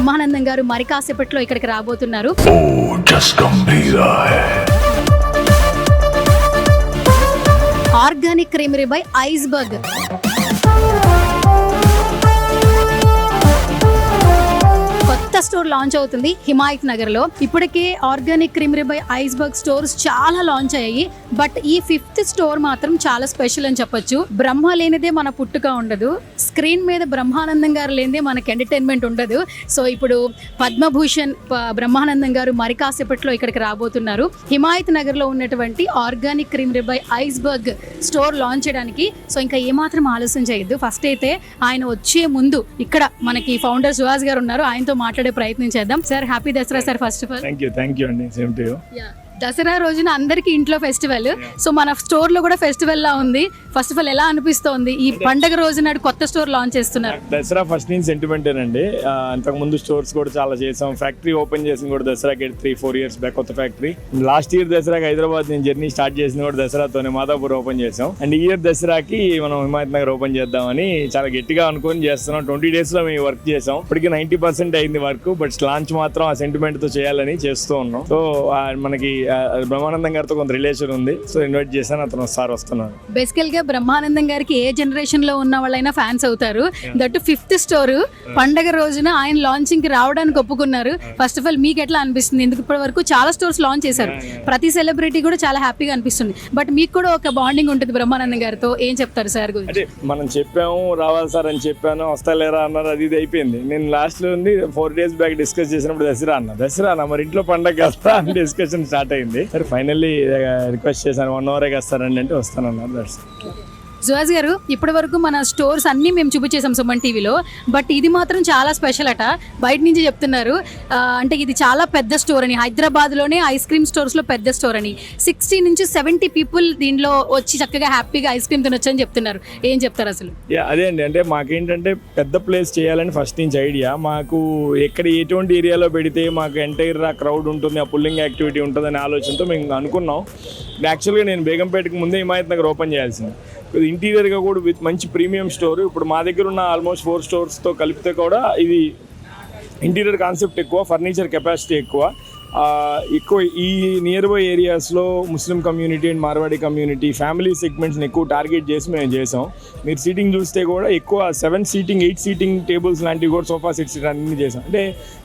బ్రహ్మానందం గారు మరి కాసేపట్లో ఇక్కడికి రాబోతున్నారు. Organic creamery by iceberg. కొత్త స్టోర్ లాంచ్ అవుతుంది హిమాయత్ నగర్ లో. ఇప్పటికే organic creamery by iceberg stores చాలా లాంచ్ అయ్యాయి. బట్ ఈ 5th స్టోర్ మాత్రం చాలా స్పెషల్ అని చెప్పొచ్చు. బ్రహ్మ లేనిదే మన పుట్టుక ఉండదు, స్క్రీన్ మీద బ్రహ్మానందం గారు లేనిదే మనకి ఎంటర్టైన్మెంట్ ఉండదు. సో ఇప్పుడు పద్మభూషణ్ బ్రహ్మానందం గారు మరి కాసేపట్లో ఇక్కడికి రాబోతున్నారు. హిమాయత్ నగర్ లో ఉన్నటువంటి organic creamery by iceberg store launch చేయడానికి. సో ఇంకా ఏమాత్రం ఆలస్యం చేయొద్దు. ఫస్ట్ అయితే ఆయన వచ్చే ముందు ఇక్కడ మనకి ఫౌండర్ సుహాస్ గారు ఉన్నారు, ఆయనతో మాట్లాడే ప్రయత్నం చేద్దాం. Sir, happy Dasara sir. First of all thank you అండి. Same to you. దసరా రోజున అందరికి ఇంట్లో ఫెస్టివల్. సో మన స్టోర్ లో కూడా ఫెస్టివల్ లా ఉంది. ఫస్ట్ ఆఫ్ ఆల్ ఎలా అనిపిస్తోంది ఈ పండగ రోజు నాడు కొత్త స్టోర్ లాంచ్ చేస్తున్నారు? దసరా ఫస్ట్ నుంచి సెంటిమెంటేనండి. అంతకు ముందు స్టోర్స్ కూడా చాలా చేసాం. ఫ్యాక్టరీ ఓపెన్ చేసింది కూడా దసరాకి 3-4 years బ్యాక్, కొత్త ఫ్యాక్టరీ. లాస్ట్ ఇయర్ దసరాకి హైదరాబాద్ నేను జర్నీ స్టార్ట్ చేసింది కూడా దసరాతోనే, మాదాపూర్ ఓపెన్ చేసాం. అండ్ ఈ ఇయర్ దసరాకి మనం హిమాయత్ నగర్ ఓపెన్ చేద్దామని చాలా గట్టిగా అనుకొని చేస్తున్నాం. 20 days లో మేము వర్క్ చేసాం. ఇప్పటికి 90% అయింది వర్క్. బట్ లాంచ్ మాత్రం ఆ సెంటిమెంట్ తో చేయాలని చేస్తూ ఉన్నాం. సో మనకి బ్రహ్మానందం గారితో కొంత రిలేషన్ ఉంది. సో ఇన్వైట్ చేశాను, అతను సార్ వస్తున్నారు. బేసికల్ గా బ్రహ్మానందం గారికి ఏ జనరేషన్ లో ఉన్న వాళ్ళైనా ఫ్యాన్స్ అవుతారు. దట్ 5th స్టోర్ పండగ రోజున ఆయన లాంచింగ్ కి రావడానికి ఒప్పుకున్నారు. ఫస్ట్ ఆఫ్ ఆల్ మీకు ఎట్లా అనిపిస్తుంది? ఎందుకు ఇప్పటి వరకు చాలా స్టోర్స్ లాంచ్ చేశారు, ప్రతి సెలబ్రిటీ కూడా చాలా హ్యాపీగా అనిపిస్తుంది. బట్ మీకు కూడా ఒక బాండింగ్ ఉంటుంది బ్రహ్మానందం గారితో. ఏం చెప్తారు సార్ గురించి? అంటే మనం చెప్పాము రావాలి సార్ అని చెప్పాను, వస్తాలేరా అన్నారు, అది ఇది అయిపోయింది. నేను లాస్ట్ లో ఉంది 4 days బ్యాక్ డిస్కస్ చేసినప్పుడు దసరా అన్న మరి ఇంట్లో పండగ కదా అని డిస్కషన్ స్టార్ట్ అయింది. ఫైనల్లీ రిక్వెస్ట్ చేశాను 1 hour వస్తారండి అంటే వస్తానన్నారు. సుహాస్ గారు, ఇప్పటి వరకు మన స్టోర్స్ అన్ని మేము చూపించేసాం సుమన్ టీవీలో. బట్ ఇది మాత్రం చాలా స్పెషల్ అట, బయట నుంచి చెప్తున్నారు. అంటే ఇది చాలా పెద్ద స్టోర్ అని, హైదరాబాద్లోనే ఐస్ క్రీమ్ స్టోర్స్లో పెద్ద స్టోర్ అని. 60 నుంచి 70 people దీనిలో వచ్చి చక్కగా హ్యాపీగా ఐస్ క్రీమ్ తినొచ్చు అని చెప్తున్నారు. ఏం చెప్తారు అసలు? అదే అండి, అంటే మాకేంటంటే పెద్ద ప్లేస్ చేయాలని ఫస్ట్ నుంచి ఐడియా. మాకు ఎక్కడ ఎటువంటి ఏరియాలో పెడితే మాకు ఎంటైర్ క్రౌడ్ ఉంటుంది, ఆ పుల్లింగ్ యాక్టివిటీ ఉంటుందనే ఆలోచనతో మేము అనుకున్నాం. యాక్చువల్గా నేను బేగంపేటకు ముందే హిమాయత్ నగర్ ఓపెన్ చేయాల్సింది. ఇంటీరియర్గా కూడా విత్ మంచి ప్రీమియం స్టోర్. ఇప్పుడు మా దగ్గర ఉన్న ఆల్మోస్ట్ 4 stores కలిపితే కూడా ఇది ఇంటీరియర్ కాన్సెప్ట్ ఎక్కువ, ఫర్నిచర్ కెపాసిటీ ఎక్కువ. ఈ నియర్ బై ఏరియాస్లో Muslim community and Marwari community family సెగ్మెంట్స్ని ఎక్కువ టార్గెట్ చేసి మేము చేసాం. మీరు సీటింగ్ చూస్తే కూడా ఎక్కువ 7 seating 8 seating టేబుల్స్ లాంటివి కూడా, సోఫా సెట్స్ అన్ని చేసాం. అంటే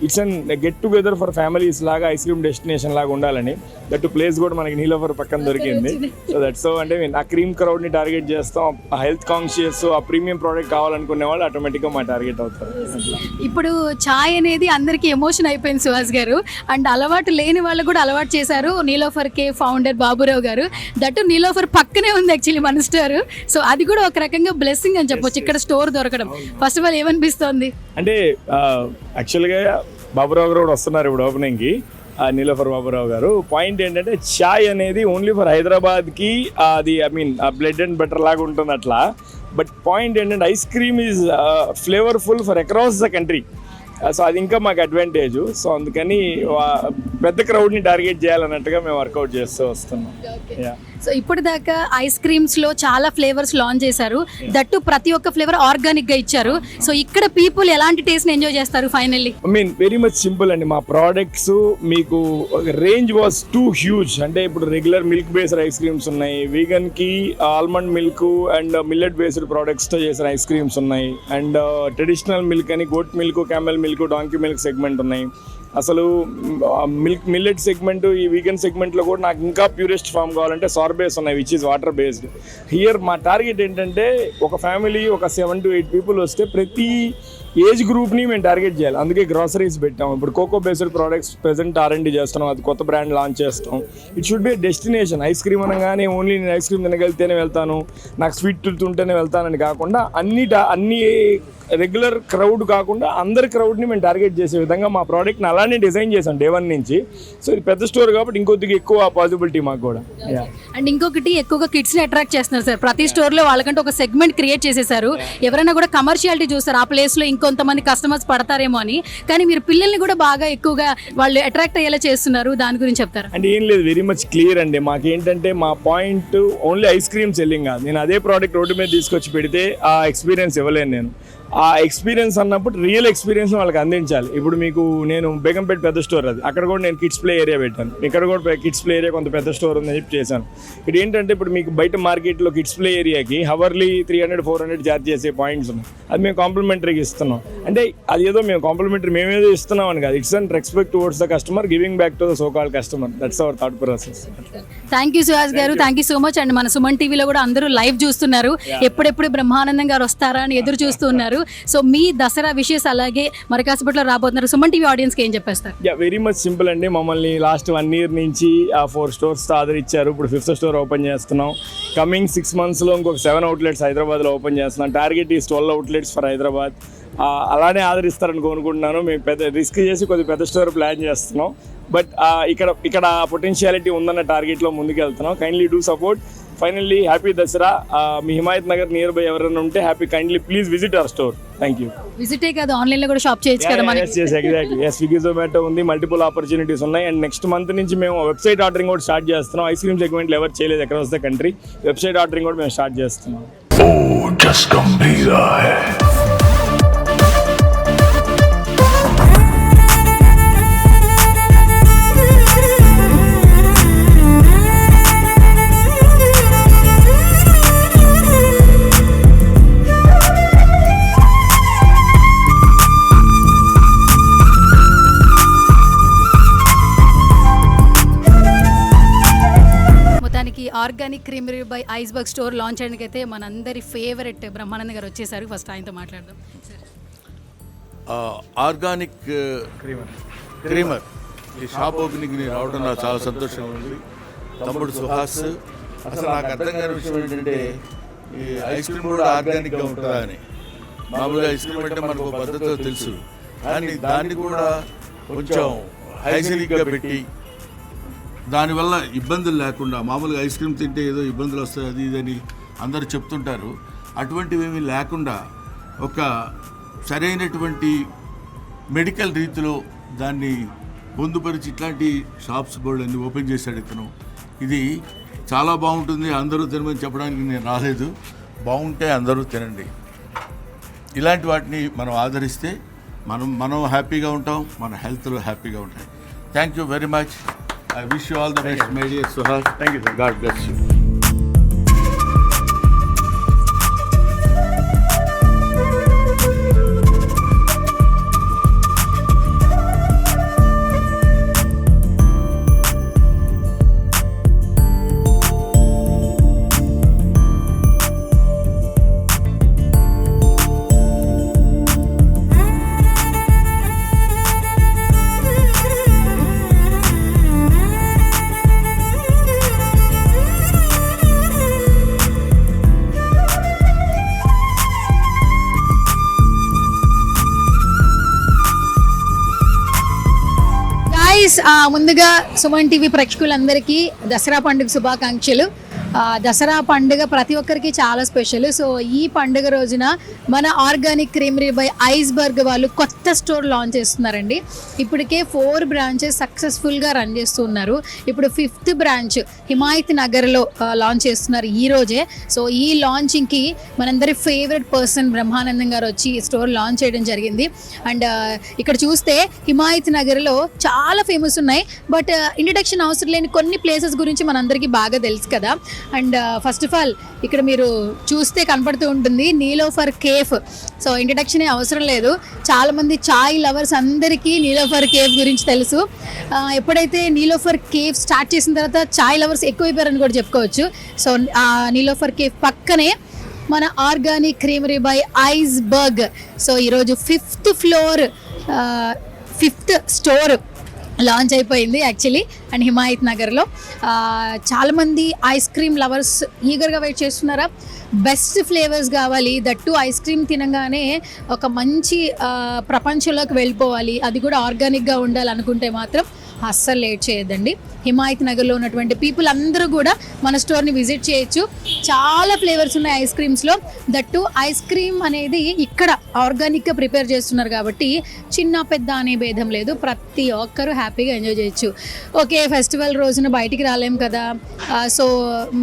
it's an get together for families లాగా, ఐస్ క్రీమ్ డెస్టినేషన్ లాగా ఉండాలని. దట్ ప్లేస్ కూడా మనకి నీలోఫర్ పక్కన దొరికింది. సో దట్స్ అంటే ఆ క్రీమ్ క్రౌడ్ని టార్గెట్ చేస్తాం. ఆ హెల్త్ కాన్షియస్, ఆ ప్రీమియం ప్రోడక్ట్ కావాలనుకునే వాళ్ళు ఆటోమేటిక్గా మా టార్గెట్ అవుతారు. ఇప్పుడు ఛాయ్ అనేది అందరికీ ఎమోషన్ అయిపోయింది సుహాస్ గారు. అండ్ అలవాటు లేని వాళ్ళు కూడా అలవాటు చేశారు నీలోఫర్ కే ఫౌండర్ బాబురావు గారు. దట్ నీలోఫర్ పక్కనే ఉంది యాక్చువల్లీ మన స్టోర్. సో అది కూడా ఒక రకంగా బ్లెస్సింగ్ అని చెప్పొచ్చు, ఇక్కడ స్టోర్ దొరకడం. ఫస్ట్ ఆఫ్ ఆల్ ఏమనిపిస్తోంది? అంటే యాక్చువల్గా బాబురావు గారు కూడా వస్తున్నారు ఇప్పుడు ఓపెనింగ్కి, నీలోఫర్ బాబురావు గారు. పాయింట్ ఏంటంటే చాయ్ అనేది ఓన్లీ ఫర్ హైదరాబాద్కి అది బ్లడ్ అండ్ బటర్ లాగా ఉంటుంది అట్లా. బట్ పాయింట్ ఏంటంటే ice cream is flavourful for across the country. So అది ఇంకా మాకు అడ్వాంటేజ్. సో అందుకని పెద్ద క్రౌడ్ని టార్గెట్ చేయాలన్నట్టుగా మేము వర్కౌట్ చేస్తూ వస్తున్నాం. సో ఇప్పటిదాకా ఐస్ క్రీమ్స్ లో చాలా ఫ్లేవర్స్ లాంచ్ చేశారు. దట్టు ప్రతి ఒక్క ఫ్లేవర్ ఆర్గానిక్ గా ఇచ్చారు. సో ఇక్కడ పీపుల్ ఎలాంటి టేస్ట్ ఎంజాయ్ చేస్తారు ఫైనల్లీ? వెరీ మచ్ సింపుల్ అండి. మా ప్రోడక్ట్స్ మీకు రేంజ్ వాజ్ టూ హ్యూజ్. అంటే ఇప్పుడు regular milk based ice creams ఉన్నాయి, వీగన్ కి almond milk and millet based products తో చేసిన ఐస్ క్రీమ్స్ ఉన్నాయి, అండ్ ట్రెడిషనల్ మిల్క్ అని goat milk, camel milk, donkey milk segment ఉన్నాయి. అసలు మిల్లెట్ సెగ్మెంట్, ఈ వీగన్ సెగ్మెంట్లో కూడా నాకు ఇంకా ప్యూరెస్ట్ ఫామ్ కావాలంటే సార్బేస్ ఉన్నాయి, which is water based. Here మా టార్గెట్ ఏంటంటే ఒక ఫ్యామిలీ ఒక 7 to 8 people వస్తే ప్రతి ఏజ్ గ్రూప్ని మేము టార్గెట్ చేయాలి. అందుకే గ్రాసరీస్ పెట్టాం. ఇప్పుడు cocoa based products present R&D చేస్తున్నాం, అది కొత్త బ్రాండ్ లాంచ్ చేస్తాం. It should be destination. Ice cream అనగానే ఓన్లీ నేను ఐస్ క్రీమ్ తినగలిగితేనే వెళ్తాను, నాకు స్వీట్ తింటేనే వెళ్తానని కాకుండా అన్ని రెగ్యులర్ క్రౌడ్ కాకుండా అందరి క్రౌడ్ని మేము టార్గెట్ చేసే విధంగా మా ప్రోడక్ట్ని అలానే డిజైన్ చేసాం డే 1 నుంచి. సో ఇది పెద్ద స్టోర్ కాబట్టి ఇంకొద్దిగా ఎక్కువ పాసిబిలిటీ మాకు కూడా. అండ్ ఇంకొకటి ఎక్కువగా కిడ్స్ని అట్రాక్ట్ చేస్తున్నారు సార్. ప్రతి స్టోర్లో వాళ్ళకంటే ఒక సెగ్మెంట్ క్రియేట్ చేసేసారు. ఎవరైనా కూడా కమర్షియాలిటీ చూస్తారు, ఆ ప్లేస్లో ఇంకో కొంతమంది కస్టమర్స్ పడతారేమో అని, కానీ మీరు పిల్లల్ని కూడా బాగా ఎక్కువగా వాళ్ళు అట్రాక్ట్ అయ్యేలా చేస్తున్నారు, దాని గురించి చెప్తారా? అంటే ఏం లేదు, వెరీ మచ్ క్లియర్ అండి. మాకేంటంటే మా point only ice cream selling కాదు. నేను అదే ప్రోడక్ట్ రోడ్డు మీద తీసుకొచ్చి పెడితే ఆ ఎక్స్పీరియన్స్ ఇవ్వలేను నేను. ఆ ఎక్స్పీరియన్స్ అన్నప్పుడు రియల్ ఎక్స్పీరియన్స్ వాళ్ళకి అందించాలి. ఇప్పుడు మీకు నేను బేగంపేట పెద్ద స్టోర్, అది అక్కడ కూడా నేను కిడ్స్ ప్లే ఏరియా పెట్టాను. ఇక్కడ కూడా కిడ్స్ ప్లే ఏరియా కొంత పెద్ద స్టోర్ ఉందని చెప్పి చేశాను. ఇది ఏంటంటే ఇప్పుడు మీకు బయట మార్కెట్లో కిడ్స్ ప్లే ఏరియాకి హవర్లీ 300-400 ఛార్జ్ చేసే పాయింట్స్ ఉన్నాయి. అది మేము కాంప్లిమెంటరీకి ఇస్తున్నాం. అంటే అది ఏదో మేము కాంప్లిమెంటరీ మేమేదో ఇస్తున్నాం అని కాదు, it's and respect towards the customer, giving back to the so called customer. That's our thought process. Thank you Suhas garu, thank you so much. And మన సుమన్ టీవీలో కూడా అందరూ లైవ్ చూస్తున్నారు, ఎప్పుడెప్పుడు బ్రహ్మానందం గారు వస్తారా అని ఎదురు చూస్తూ ఉన్నారు. సో మీ దసరా విషెస్ అలాగే మరి కాసేపట్లో రాబోతున్నారు, సుమన్ టీవీ ఆడియన్స్కి ఏం చెప్పేస్తారు? వెరీ మచ్ సింపుల్ అండి. మమ్మల్ని లాస్ట్ 1 year నుంచి 4 stores ఆదరించారు. ఇప్పుడు 5th store ఓపెన్ చేస్తున్నాం. కమింగ్ 6 monthsలో ఇంకొక 7 outlets హైదరాబాద్లో ఓపెన్ చేస్తున్నాం. Target is 12 outlets for Hyderabad. అలానే ఆదరిస్తారని కోరుకుంటున్నాను. మేము పెద్ద రిస్క్ చేసి కొద్ది పెద్ద స్టోర్ ప్లాన్ చేస్తున్నాం. బట్ ఇక్కడ పొటెన్షియాలిటీ ఉందన్న టార్గెట్లో ముందుకు వెళ్తున్నాం. Kindly do support. Finally happy Dasara. మీ హిమాయత్ నగర్ నియర్ బై ఎవరైనా ఉంటే happy kindly please visit our store. Thank you. విజిటే కాదు, ఆన్లైన్లో కూడా షాప్ చేయొచ్చు కదా మనకి. ఎగ్జాక్ట్లీ. స్విగ్గీ జొమాటో ఉంది, మల్టిపుల్ ఆపర్చునిటీస్ ఉన్నాయి. అండ్ నెక్స్ట్ మంత్ నుంచి మేము వెబ్సైట్ ఆర్డరింగ్ కూడా స్టార్ట్ చేస్తున్నాం. ఐస్ క్రీమ్ సెగ్మెంట్లో ఎవరు చేయలేదు across the country. Website ordering కూడా మేము స్టార్ట్ చేస్తున్నాం. Organic creamery by iceberg store launch చేయడానికి అయితే మనందరి ఫేవరెట్ బ్రహ్మానంద గారు వచ్చేసారు. ఫస్ట్ ఆయనతో మాట్లాడదాం. ఆర్గానిక్ క్రీమర్ ఈ షాప్ ఓపెనింగ్ రావడం నాకు చాలా సంతోషంగా ఉంది. తమ్ముడు సుహాస్, అసలు నాకు అర్థం కాని విషయం ఏంటంటే ఈ ఐస్ క్రీమ్ కూడా ఆర్గానిక్గా ఉంటుందా అని. మామూలుగా ఐస్ క్రీమ్ అంటే మనకు పద్ధతిలో తెలుసు, కానీ దాన్ని కూడా కొంచెం హైజీనిక్గా పెట్టి దానివల్ల ఇబ్బందులు లేకుండా, మామూలుగా ఐస్ క్రీమ్ తింటే ఏదో ఇబ్బందులు వస్తాయి అది ఇదని అందరూ చెప్తుంటారు, అటువంటివి ఏమీ లేకుండా ఒక సరైనటువంటి మెడికల్ రీతిలో దాన్ని పొందుపరిచి ఇట్లాంటి షాప్స్ బోర్డు అన్ని ఓపెన్ చేశాడు ఇతను. ఇది చాలా బాగుంటుంది, అందరూ తినమని చెప్పడానికి నేను రాలేదు. బాగుంటే అందరూ తినండి. ఇలాంటి వాటిని మనం ఆదరిస్తే మనం హ్యాపీగా ఉంటాం, మన హెల్త్లో హ్యాపీగా ఉంటాయి. Thank you very much. I wish you all the best, my dear Suhas. Thank you, sir. God bless you. ముందుగా సుమన్ టీవీ ప్రేక్షకులందరికీ దసరా పండుగ శుభాకాంక్షలు. దసరా పండుగ ప్రతి ఒక్కరికి చాలా స్పెషల్. సో ఈ పండుగ రోజున మన ఆర్గానిక్ క్రీమరీ బై ఐస్బర్గ్ వాళ్ళు కొత్త స్టోర్ లాంచ్ చేస్తున్నారండి. ఇప్పటికే 4 branches సక్సెస్ఫుల్గా రన్ చేస్తున్నారు. ఇప్పుడు 5th branch హిమాయత్ నగర్లో లాంచ్ చేస్తున్నారు ఈ రోజే. సో ఈ లాంచింగ్కి మనందరి ఫేవరెట్ పర్సన్ బ్రహ్మానందం గారు వచ్చి స్టోర్ లాంచ్ చేయడం జరిగింది. అండ్ ఇక్కడ చూస్తే హిమాయత్ నగర్లో చాలా ఫేమస్ ఉన్నాయి, బట్ ఇంట్రడక్షన్ అవసరం లేని కొన్ని ప్లేసెస్ గురించి మనందరికీ బాగా తెలుసు కదా. అండ్ ఫస్ట్ ఆఫ్ ఆల్ ఇక్కడ మీరు చూస్తే కనపడుతూ ఉంటుంది నీలోఫర్ కేఫ్. సో ఇంట్రడక్షన్ అవసరం లేదు, చాలామంది చాయ్ లవర్స్ అందరికీ నీలోఫర్ కేఫ్ గురించి తెలుసు. ఎప్పుడైతే నీలోఫర్ కేఫ్ స్టార్ట్ చేసిన తర్వాత చాయ్ లవర్స్ ఎక్కువైపోయారని కూడా చెప్పుకోవచ్చు. సో నీలోఫర్ కేఫ్ పక్కనే మన organic creamery by iceberg. So ఈరోజు 5th floor 5th store launch అయిపోయింది యాక్చువల్లీ. అండ్ హిమాయత్ నగర్లో చాలామంది ఐస్ క్రీమ్ లవర్స్ ఈగర్గా వెయిట్ చేస్తున్నారా. బెస్ట్ ఫ్లేవర్స్ కావాలి, దట్టు ఐస్ క్రీమ్ తినగానే ఒక మంచి ప్రపంచంలోకి వెళ్ళిపోవాలి, అది కూడా ఆర్గానిక్గా ఉండాలనుకుంటే మాత్రం అస్సలు లేట్ చేయొద్దండి. హిమాయత్ నగర్లో ఉన్నటువంటి పీపుల్ అందరూ కూడా మన స్టోర్ని విజిట్ చేయొచ్చు. చాలా ఫ్లేవర్స్ ఉన్నాయి ఐస్ క్రీమ్స్లో. దట్టు ఐస్ క్రీమ్ అనేది ఇక్కడ ఆర్గానిక్గా ప్రిపేర్ చేస్తున్నారు కాబట్టి చిన్న పెద్ద అనే భేదం లేదు, ప్రతి ఒక్కరూ హ్యాపీగా ఎంజాయ్ చేయొచ్చు. ఓకే, ఫెస్టివల్ రోజున బయటికి రాలేం కదా, సో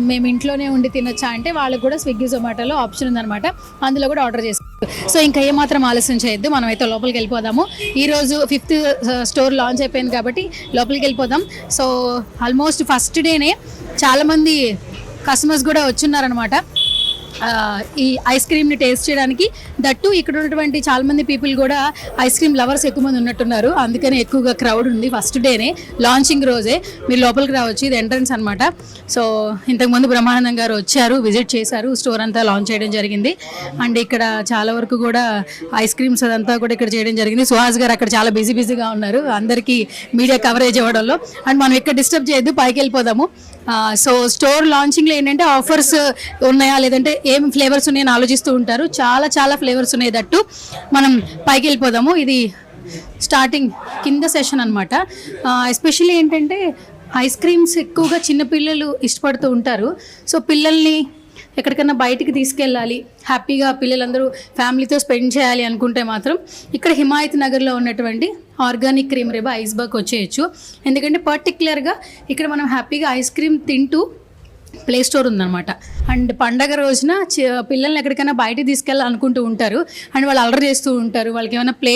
మేము ఇంట్లోనే ఉండి తినొచ్చా అంటే వాళ్ళకి కూడా స్విగ్గీ జొమాటోలో ఆప్షన్ ఉందన్నమాట, అందులో కూడా ఆర్డర్ చేసుకోవచ్చు. సో ఇంకా ఏమాత్రం ఆలస్యం చేయొద్దు, మనమైతే లోపలికి వెళ్ళిపోదాము. ఈరోజు 5th స్టోర్ లాంచ్ అయిపోయింది కాబట్టి లోపలికి వెళ్ళిపోదాం. సో ఆల్మోస్ట్ ఫస్ట్ డేనే చాలామంది కస్టమర్స్ కూడా వచ్చున్నారనమాట ఈ ఐస్ క్రీమ్ని టేస్ట్ చేయడానికి. దట్టు ఇక్కడ ఉన్నటువంటి చాలామంది పీపుల్ కూడా ఐస్ క్రీమ్ లవర్స్ ఎక్కువ మంది ఉన్నట్టున్నారు, అందుకని ఎక్కువగా క్రౌడ్ ఉంది. ఫస్ట్ డేనే లాంచింగ్ రోజే మీరు లోపలికి రావచ్చు, ఇది ఎంట్రన్స్ అనమాట. సో ఇంతకుముందు బ్రహ్మానందం గారు వచ్చారు, విజిట్ చేశారు, స్టోర్ అంతా లాంచ్ చేయడం జరిగింది. అండ్ ఇక్కడ చాలా వరకు కూడా ఐస్ క్రీమ్స్ అదంతా కూడా ఇక్కడ చేయడం జరిగింది. సుహాస్ గారు అక్కడ చాలా బిజీగా ఉన్నారు అందరికీ మీడియా కవరేజ్ ఇవ్వడంలో. అండ్ మనం ఇక్కడ డిస్టర్బ్ చేయొద్దు, పైకి వెళ్ళిపోదాము. సో స్టోర్ లాంచింగ్లో ఏంటంటే ఆఫర్స్ ఉన్నాయా లేదంటే ఏం ఫ్లేవర్స్ ఉన్నాయని ఆలోచిస్తూ ఉంటారు. చాలా ఫ్లేవర్స్ ఉన్నాయి. దట్టు మనం పైకి వెళ్ళిపోదాము. ఇది స్టార్టింగ్ కింద సెషన్ అనమాట. ఎస్పెషల్లీ ఏంటంటే ఐస్ క్రీమ్స్ ఎక్కువగా చిన్నపిల్లలు ఇష్టపడుతూ ఉంటారు. సో పిల్లల్ని ఎక్కడికన్నా బయటికి తీసుకెళ్ళాలి, హ్యాపీగా పిల్లలందరూ ఫ్యామిలీతో స్పెండ్ చేయాలి అనుకుంటే మాత్రం ఇక్కడ హిమాయత్ నగర్లో ఉన్నటువంటి ఆర్గానిక్ క్రీమ్ రేబా ఐస్ బర్గ్ వచ్చేయచ్చు. ఎందుకంటే పర్టికులర్గా ఇక్కడ మనం హ్యాపీగా ఐస్ క్రీమ్ తింటూ ప్లే స్టోర్ ఉందన్నమాట. అండ్ పండగ రోజున పిల్లల్ని ఎక్కడికైనా బయటికి తీసుకెళ్ళాలనుకుంటూ ఉంటారు అండ్ వాళ్ళు అలర్ చేస్తూ ఉంటారు. వాళ్ళకి ఏమైనా ప్లే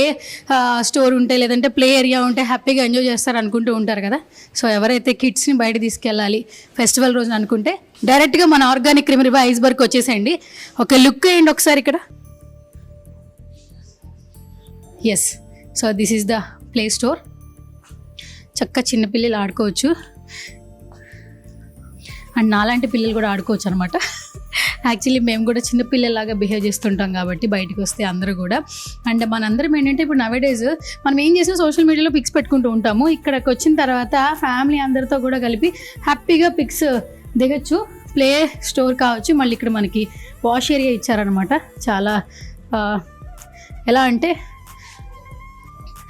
స్టోర్ ఉంటే లేదంటే ప్లే ఏరియా ఉంటే హ్యాపీగా ఎంజాయ్ చేస్తారు అనుకుంటూ ఉంటారు కదా. సో ఎవరైతే కిడ్స్ని బయట తీసుకెళ్ళాలి ఫెస్టివల్ రోజున అనుకుంటే డైరెక్ట్గా మన ఆర్గానిక్ క్రీమ్ రేబా ఐస్ బర్గ్ వచ్చేసేయండి. ఒక లుక్ వేయండి ఒకసారి ఇక్కడ. Yes, so this is the play store. చక్కగా చిన్నపిల్లలు ఆడుకోవచ్చు అండ్ నాలాంటి పిల్లలు కూడా ఆడుకోవచ్చు అనమాట. యాక్చువల్లీ మేము కూడా చిన్నపిల్లలాగా బిహేవ్ చేస్తుంటాం కాబట్టి బయటకు వస్తే అందరూ కూడా. అండ్ మనందరం ఏంటంటే ఇప్పుడు నవేడేస్ మనం ఏం చేసినా సోషల్ మీడియాలో పిక్స్ పెట్టుకుంటూ ఉంటాము. ఇక్కడికి వచ్చిన తర్వాత ఫ్యామిలీ అందరితో కూడా కలిపి హ్యాపీగా పిక్స్ దిగచ్చు. ప్లే స్టోర్ కావచ్చు, మళ్ళీ ఇక్కడ మనకి వాష్ ఏరియా ఇచ్చారనమాట. చాలా ఎలా అంటే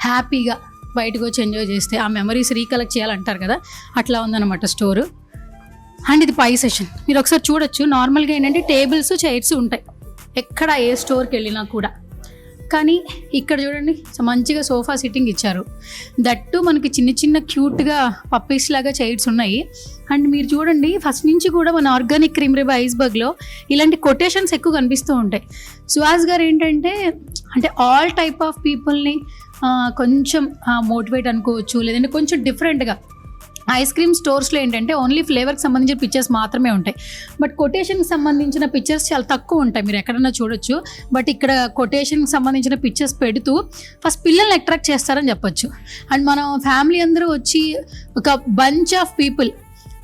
హ్యాపీగా బయటకు వచ్చి ఎంజాయ్ చేస్తే ఆ మెమరీస్ రీకలెక్ట్ చేయాలంటారు కదా, అట్లా ఉందన్నమాట స్టోరు. అండ్ ఇది పై సెషన్ మీరు ఒకసారి చూడొచ్చు. నార్మల్గా ఏంటంటే టేబుల్స్ చైర్స్ ఉంటాయి ఎక్కడ ఏ స్టోర్కి వెళ్ళినా కూడా, కానీ ఇక్కడ చూడండి మంచిగా సోఫా సిట్టింగ్ ఇచ్చారు. దట్టు మనకి చిన్న క్యూట్గా పప్పీస్ లాగా చైర్స్ ఉన్నాయి. అండ్ మీరు చూడండి ఫస్ట్ నుంచి కూడా మన ఆర్గానిక్ క్రీమ్ రేబా ఐస్ బర్గ్లో ఇలాంటి కొటేషన్స్ ఎక్కువ కనిపిస్తూ ఉంటాయి. సుహాస్ గారు ఏంటంటే అంటే ఆల్ టైప్ ఆఫ్ పీపుల్ని కొంచెం మోటివేట్ అనుకోవచ్చు, లేదంటే కొంచెం డిఫరెంట్గా. ఐస్ క్రీమ్ స్టోర్స్లో ఏంటంటే ఓన్లీ ఫ్లేవర్కి సంబంధించిన పిక్చర్స్ మాత్రమే ఉంటాయి, బట్ కొటేషన్కి సంబంధించిన పిక్చర్స్ చాలా తక్కువ ఉంటాయి, మీరు ఎక్కడన్నా చూడొచ్చు. బట్ ఇక్కడ కొటేషన్కి సంబంధించిన పిక్చర్స్ పెడుతూ ఫస్ట్ పిల్లల్ని అట్రాక్ట్ చేస్తారని చెప్పొచ్చు. అండ్ మనం ఫ్యామిలీ అందరూ వచ్చి ఒక బంచ్ ఆఫ్ పీపుల్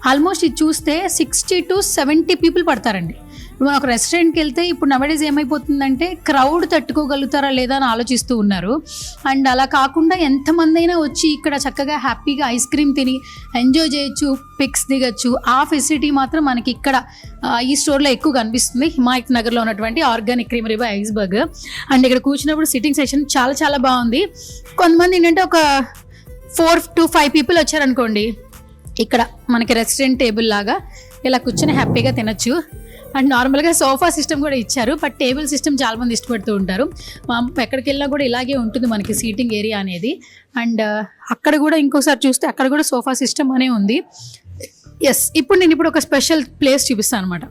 ఆల్మోస్ట్ ఇది చూస్తే 60 to 70 పీపుల్ పడతారండి. మనం ఒక రెస్టారెంట్కి వెళ్తే ఇప్పుడు నవడేస్ ఏమైపోతుందంటే క్రౌడ్ తట్టుకోగలుగుతారా లేదా అని ఆలోచిస్తూ ఉన్నారు. అండ్ అలా కాకుండా ఎంతమంది అయినా వచ్చి ఇక్కడ చక్కగా హ్యాపీగా ఐస్ క్రీమ్ తిని ఎంజాయ్ చేయొచ్చు, పిక్స్ దిగచ్చు. ఆ ఫెసిలిటీ మాత్రం మనకి ఇక్కడ ఈ స్టోర్లో ఎక్కువ కనిపిస్తుంది, హిమాయత్ నగర్లో ఉన్నటువంటి ఆర్గానిక్ క్రీమ్ రేబా ఐస్ బర్గ్. అండ్ ఇక్కడ కూర్చున్నప్పుడు సిట్టింగ్ సెషన్ చాలా బాగుంది. కొంతమంది ఏంటంటే ఒక 4 to 5 పీపుల్ వచ్చారనుకోండి, ఇక్కడ మనకి రెస్టారెంట్ టేబుల్ లాగా ఇలా కూర్చొని హ్యాపీగా తినచ్చు. అండ్ నార్మల్గా సోఫా సిస్టమ్ కూడా ఇచ్చారు, బట్ టేబుల్ సిస్టమ్ చాలామంది ఇష్టపడుతూ ఉంటారు. ఎక్కడికి వెళ్ళినా కూడా ఇలాగే ఉంటుంది మనకి సీటింగ్ ఏరియా అనేది. అండ్ అక్కడ కూడా ఇంకోసారి చూస్తే అక్కడ కూడా సోఫా సిస్టమ్ అనే ఉంది. ఎస్, ఇప్పుడు నేను ఒక స్పెషల్ ప్లేస్ చూపిస్తాను అనమాట.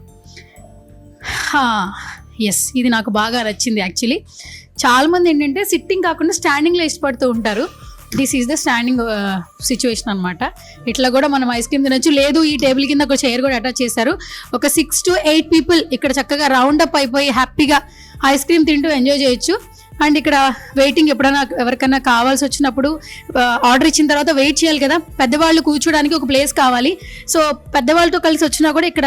ఎస్, ఇది నాకు బాగా నచ్చింది. యాక్చువల్లీ చాలామంది ఏంటంటే సిట్టింగ్ కాకుండా స్టాండింగ్లో ఇష్టపడుతూ ఉంటారు. This is the standing situation అనమాట. ఇట్లా కూడా మనం ఐస్ క్రీమ్ తినొచ్చు. లేదు ఈ టేబుల్ కింద ఒక చైర్ కూడా అటాచ్ చేశారు. ఒక 6 to 8 పీపుల్ ఇక్కడ చక్కగా రౌండ్ అప్ అయిపోయి హ్యాపీగా ఐస్ క్రీమ్ తింటూ ఎంజాయ్ చేయొచ్చు. అండ్ ఇక్కడ వెయిటింగ్ ఎప్పుడైనా ఎవరికైనా కావాల్సి వచ్చినప్పుడు ఆర్డర్ ఇచ్చిన తర్వాత వెయిట్ చేయాలి కదా, పెద్దవాళ్ళు కూర్చోడానికి ఒక ప్లేస్ కావాలి. సో పెద్దవాళ్ళతో కలిసి వచ్చినా కూడా ఇక్కడ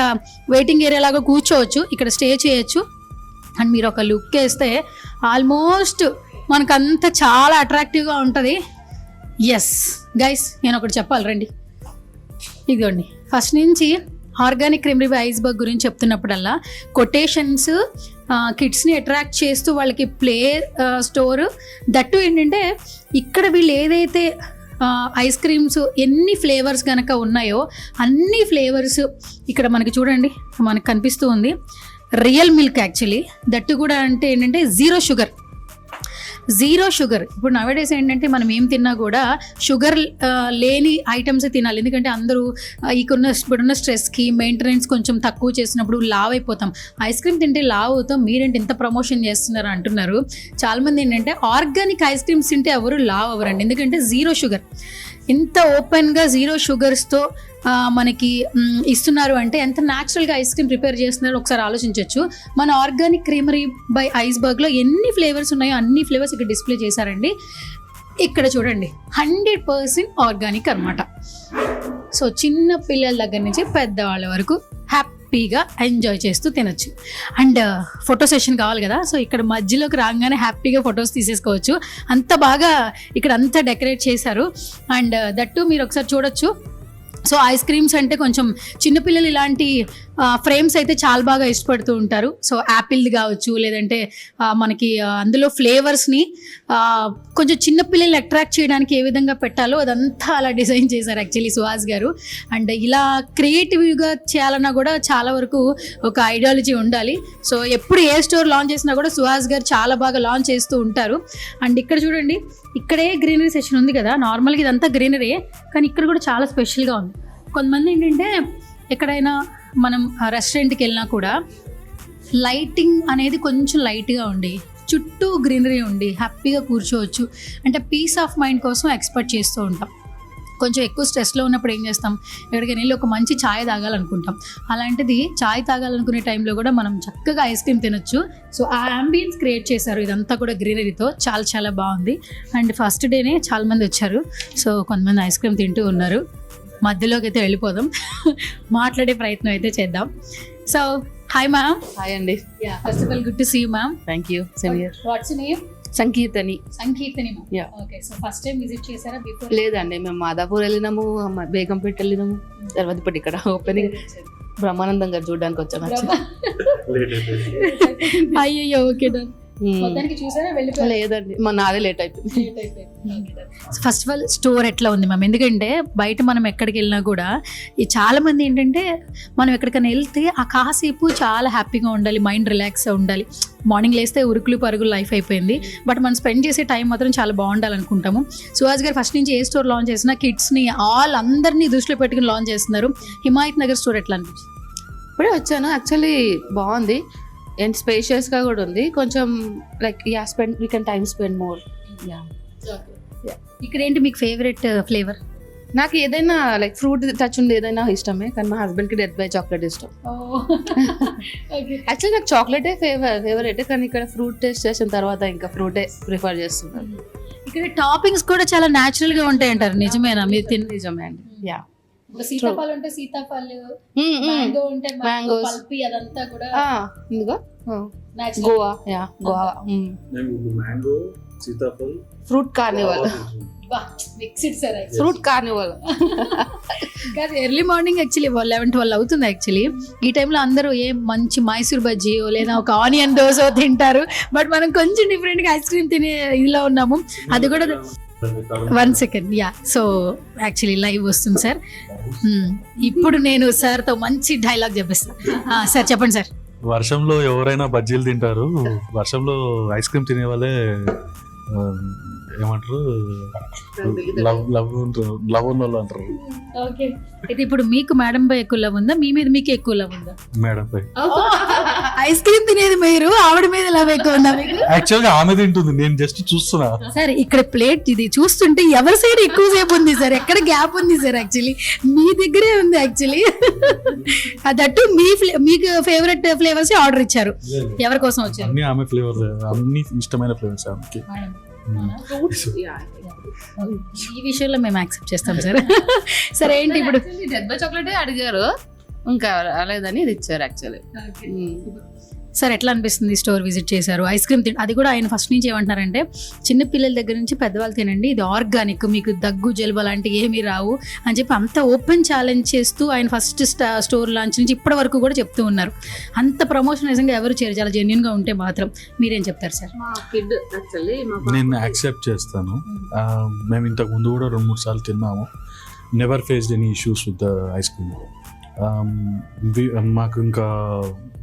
వెయిటింగ్ ఏరియా లాగా కూర్చోవచ్చు, ఇక్కడ స్టే చేయొచ్చు. అండ్ మీరు ఒక లుక్ వేస్తే ఆల్మోస్ట్ మనకంతా చాలా అట్రాక్టివ్గా ఉంటుంది. ఎస్ గైస్, నేను ఒకటి చెప్పాలి రండి. ఇదిగోండి, ఫస్ట్ నుంచి ఆర్గానిక్ క్రీమ్ రేబా ఐస్ బర్గ్ గురించి చెప్తున్నప్పుడల్లా కొటేషన్స్ కిడ్స్ని అట్రాక్ట్ చేస్తూ వాళ్ళకి ప్లే స్టోర్. దట్టు ఏంటంటే ఇక్కడ వీళ్ళు ఏదైతే ఐస్ క్రీమ్స్ ఎన్ని ఫ్లేవర్స్ కనుక ఉన్నాయో అన్ని ఫ్లేవర్స్ ఇక్కడ మనకి చూడండి మనకు కనిపిస్తూ ఉంది. రియల్ మిల్క్ యాక్చువల్లీ, దట్టు కూడా అంటే ఏంటంటే జీరో షుగర్. ఇప్పుడు నవేడేస్ ఏంటంటే మనం ఏం తిన్నా కూడా షుగర్ లేని ఐటమ్స్ తినాలి. ఎందుకంటే అందరూ ఇప్పుడున్న స్ట్రెస్కి మెయింటెనెన్స్ కొంచెం తక్కువ చేసినప్పుడు లావ్ అయిపోతాం. ఐస్ క్రీమ్ తింటే లావ్ అవుతాం, మీరేంటి ఇంత ప్రమోషన్ చేస్తున్నారు అంటున్నారు. చాలామంది ఏంటంటే ఆర్గానిక్ ఐస్ క్రీమ్స్ తింటే ఎవరు లావ్ అవ్వరండి, ఎందుకంటే జీరో షుగర్. ఇంత ఓపెన్గా జీరో షుగర్స్తో మనకి ఇస్తున్నారు అంటే ఎంత న్యాచురల్గా ఐస్ క్రీమ్ ప్రిపేర్ చేస్తున్నారో ఒకసారి ఆలోచించవచ్చు. మన ఆర్గానిక్ క్రీమరీ బై ఐస్బర్గ్లో ఎన్ని ఫ్లేవర్స్ ఉన్నాయో అన్ని ఫ్లేవర్స్ ఇక్కడ డిస్ప్లే చేశారండి. ఇక్కడ చూడండి 100% ఆర్గానిక్ అనమాట. సో చిన్న పిల్లల దగ్గర నుంచి పెద్దవాళ్ళ వరకు హ్యాపీగా ఎంజాయ్ చేస్తూ తినొచ్చు. అండ్ ఫోటో సెషన్ కావాలి కదా, సో ఇక్కడ మధ్యలోకి రాగానే హ్యాపీగా ఫొటోస్ తీసేసుకోవచ్చు. అంత బాగా ఇక్కడ అంతా డెకరేట్ చేశారు. అండ్ దట్టు మీరు ఒకసారి చూడొచ్చు. సో ఐస్ క్రీమ్స్ అంటే కొంచెం చిన్నపిల్లలు ఇలాంటి ఫ్రేమ్స్ అయితే చాలా బాగా ఇష్టపడుతూ ఉంటారు. సో యాపిల్ది కావచ్చు, లేదంటే మనకి అందులో ఫ్లేవర్స్ని కొంచెం చిన్నపిల్లల్ని అట్రాక్ట్ చేయడానికి ఏ విధంగా పెట్టాలో అదంతా అలా డిజైన్ చేశారు యాక్చువల్లీ సుహాస్ గారు. అండ్ ఇలా క్రియేటివ్గా చేయాలన్నా కూడా చాలా వరకు ఒక ఐడియాలజీ ఉండాలి. సో ఎప్పుడు ఏ స్టోర్ లాంచ్ చేసినా కూడా సుహాస్ గారు చాలా బాగా లాంచ్ చేస్తూ ఉంటారు. అండ్ ఇక్కడ చూడండి, ఇక్కడే గ్రీనరీ సెక్షన్ ఉంది కదా, నార్మల్గా ఇదంతా గ్రీనరీ, కానీ ఇక్కడ కూడా చాలా స్పెషల్గా ఉంది. కొంతమంది ఏంటంటే ఎక్కడైనా మనం రెస్టారెంట్కి వెళ్ళినా కూడా లైటింగ్ అనేది కొంచెం లైట్గా ఉండి చుట్టూ గ్రీనరీ ఉండి హ్యాపీగా కూర్చోవచ్చు. అంటే పీస్ ఆఫ్ మైండ్ కోసం ఎక్స్పెక్ట్ చేస్తూ ఉంటాం. కొంచెం ఎక్కువ స్ట్రెస్లో ఉన్నప్పుడు ఏం చేస్తాం, ఎక్కడికైనా వెళ్ళి ఒక మంచి ఛాయ్ తాగాలనుకుంటాం. అలాంటిది ఛాయ్ తాగాలనుకునే టైంలో కూడా మనం చక్కగా ఐస్ క్రీమ్ తినొచ్చు. సో ఆ అంబియన్స్ క్రియేట్ చేశారు ఇదంతా కూడా గ్రీనరీతో, చాలా చాలా బాగుంది. అండ్ ఫస్ట్ డేనే చాలామంది వచ్చారు. సో కొంతమంది ఐస్ క్రీమ్ తింటూ ఉన్నారు. మధ్యలోకి అయితే వెళ్ళిపోదాం, మాట్లాడే ప్రయత్నం అయితే చేద్దాం. So hi ma'am. హాయ్ అండి. First of all good to see you ma'am. Thank you. Same here. What's your name? Sankeerthani. Sankeerthani ma'am. Yeah. Okay. So first time visit చేశారా బిఫోర్? లేదండి, మేము మాదాపూర్ వెళ్ళినాము, బేగంపేట వెళ్ళినాము, తర్వాత ఇప్పుడు ఇక్కడ ఓపెనింగ్ బ్రహ్మానందం గారు చూడడానికి వచ్చాను. అయ్యో ఓకే డన్. మొత్తానికి చూసారా వెళ్ళిపోయారా? లేదండి, మా నాదే లేట్ అయిపోయింది. ఫస్ట్ ఆఫ్ ఆల్ స్టోర్ ఎట్లా ఉంది మ్యామ్? ఎందుకంటే బయట మనం ఎక్కడికి వెళ్ళినా కూడా ఈ చాలా మంది ఏంటంటే మనం ఎక్కడికైనా వెళ్తే ఆ కాసేపు చాలా హ్యాపీగా ఉండాలి, మైండ్ రిలాక్స్గా ఉండాలి. మార్నింగ్ లేస్తే ఉరుకులు పరుగులు లైఫ్ అయిపోయింది, బట్ మనం స్పెండ్ చేసే టైం మాత్రం చాలా బాగుండాలనుకుంటాము. సుహాస్ గారు ఫస్ట్ నుంచి ఏ స్టోర్ లాంచ్ చేసినా కిడ్స్ని అందరినీ దృష్టిలో పెట్టుకుని లాంచ్ చేస్తున్నారు. హిమాయత్ నగర్ స్టోర్ ఎట్లా అనిపించింది? ఇప్పుడే వచ్చాను, యాక్చువల్లీ బాగుంది అండ్ స్పేషియస్గా కూడా ఉంది. కొంచెం like we can time spend more. ఇక్కడ ఏంటి మీకు ఫేవరెట్ ఫ్లేవర్? నాకు ఏదైనా లైక్ ఫ్రూట్ టచ్ ఉంది ఏదైనా ఇష్టమే, కానీ మా హస్బెండ్కి డెత్ బై చాక్లెట్ ఇష్టం. యాక్చువల్లీ నాకు చాక్లెటే ఫేవరెట్, కానీ ఇక్కడ ఫ్రూట్ టేస్ట్ చేసిన తర్వాత ఇంకా ఫ్రూటే ప్రిఫర్ చేస్తున్నాను. ఇక్కడ టాపింగ్స్ కూడా చాలా న్యాచురల్ గా ఉంటాయి అంటారు, నిజమేనా? మీరు తిన్న నిజమే అండి. యా, సీతాఫలం ఉంటే సీతాఫలు, మ్యాంగో ఉంటే మ్యాంగో, పల్పి అదంతా కూడా ఇందుగా natural. Goa. Yeah, Goa. Mango, Sitaphal, fruit Carnival. Mixed sir. Fruit Carnival కాదు, ఎర్లీ మార్నింగ్ యాక్చువల్లీ 11-12 అవుతుంది యాక్చువల్లీ. ఈ టైంలో అందరూ మంచి మైసూర్ బజ్జీయో లేదా ఒక ఆనియన్ దోశ తింటారు, బట్ మనం కొంచెం డిఫరెంట్గా ఐస్ క్రీమ్ తినే ఇదిలో ఉన్నాము. అది కూడా 1 second. Yeah, so actually live వస్తుంది సార్. ఇప్పుడు నేను సార్తో మంచి డైలాగ్ చెప్పిస్తాను. సార్ చెప్పండి సార్. వర్షంలో ఎవరైనా బజ్జీలు తింటారు, వర్షంలో ఐస్ క్రీమ్ తినే వాళ్ళే ఏమంటారు, లవ్ ఉన్న వాళ్ళు అంటారు. ఓకే, అయితే ఇప్పుడు మీకు మేడం పై ఎక్కువ లవ్ ఉందా, మీ మీద మీకు ఎక్కువ లవ్ ఉందా? మేడం పై. ఐస్ క్రీమ్ తినేది మీరు, ఆవిడ మీద లవ్ ఎక్కువ ఉందా మీకు? యాక్చువల్ గా ఆమె తింటుంది, నేను జస్ట్ చూస్తున్నా. సార్ ఇక్కడ ప్లేట్ ఇది చూస్తుంటే ఎవరి సైడ్ ఎక్కువ సేపు ఉంది సార్, ఎక్కడ గ్యాప్ ఉంది సార్? యాక్చువల్లీ మీ దగ్గరే ఉంది యాక్చువల్లీ. దట్టు మీకు ఫేవరెట్ ఫ్లేవర్స్ ఆర్డర్ ఇచ్చారు, ఎవరి కోసం వచ్చారు? అన్ని ఆమె ఫ్లేవర్స్, అన్ని ఇష్టమైన ఫ్లేవర్స్ ఆమెకి. ఈ విషయంలో మేము యాక్సెప్ట్ చేస్తాం సార్. సరే ఏంటి ఇప్పుడు డెత్ బై చాక్లెట్ అడిగారు, ఇంకా రాలేదని ఇది ఇచ్చారు యాక్చువల్లీ. సార్ ఎట్లా అనిపిస్తుంది స్టోర్ విజిట్ చేశారు, ఐస్ క్రీమ్ అది కూడా ఆయన ఫస్ట్ నుంచి ఏమంటున్నారంటే చిన్న పిల్లల దగ్గర నుంచి పెద్దవాళ్ళు తినండి, ఇది ఆర్గానిక్, మీకు దగ్గు జలుబు అలాంటివి ఏమీ రావు అని చెప్పి అంత ఓపెన్ ఛాలెంజ్ చేస్తూ ఆయన ఫస్ట్ స్టోర్ లాంచ్ నుంచి ఇప్పటి వరకు కూడా చెప్తూ ఉన్నారు. అంత ప్రమోషన్ నిజంగా ఎవరు చేయరు, చాలా జెన్యున్గా ఉంటే మాత్రం. మీరేం చెప్తారు సార్? మా కిడ్ యాక్చువల్లీ నేను యాక్సెప్ట్ చేస్తాను. మేము ఇంతకు ముందు కూడా 2-3 సార్లు తిన్నాము. Never faced any issues with the ice cream. మాకు ఇంకా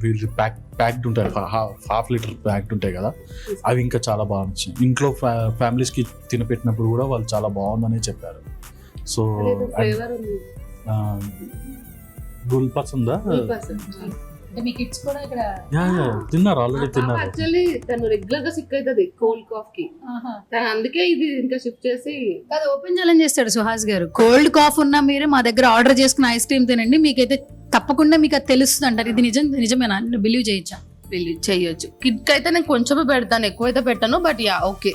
వీళ్ళు ప్యాక్డ్ ఉంటాయి, హాఫ్ లీటర్ ప్యాక్డ్ ఉంటాయి కదా, అవి ఇంకా చాలా బాగా నచ్చాయి. ఇంట్లో ఫ్యామిలీస్కి తినపెట్టినప్పుడు కూడా వాళ్ళు చాలా బాగుందని చెప్పారు. సో గుల్పాస్ ఉందా? మీ కిడ్స్ కూడా ఇక్కడ తిన్నారు, ఆల్రెడీ తిన్నారు. యాక్చువల్లీ తను రెగ్యులర్ గా సిక్ అవుతుంది కోల్డ్ కాఫ్ కి, తను అందుకే ఇది ఇంకా షిఫ్ట్ చేసి కాదు ఓపెన్ ఛాలెంజ్ చేస్తాడు సుహాస్ గారు. కోల్డ్ కాఫ్ ఉన్నా మీరే మా దగ్గర ఆర్డర్ చేసుకున్న ఐస్ క్రీమ్ తినండి, మీకైతే తప్పకుండా మీకు అది తెలుస్తుంది అంటారు. ఇది నిజమేనా? బిలీవ్ చేయొచ్చా? బిలీవ్ చేయొచ్చు. కిడ్ కి అయితే నేను కొంచెమే పెడతాను, ఎక్కువైతే పెట్టాను, but yeah okay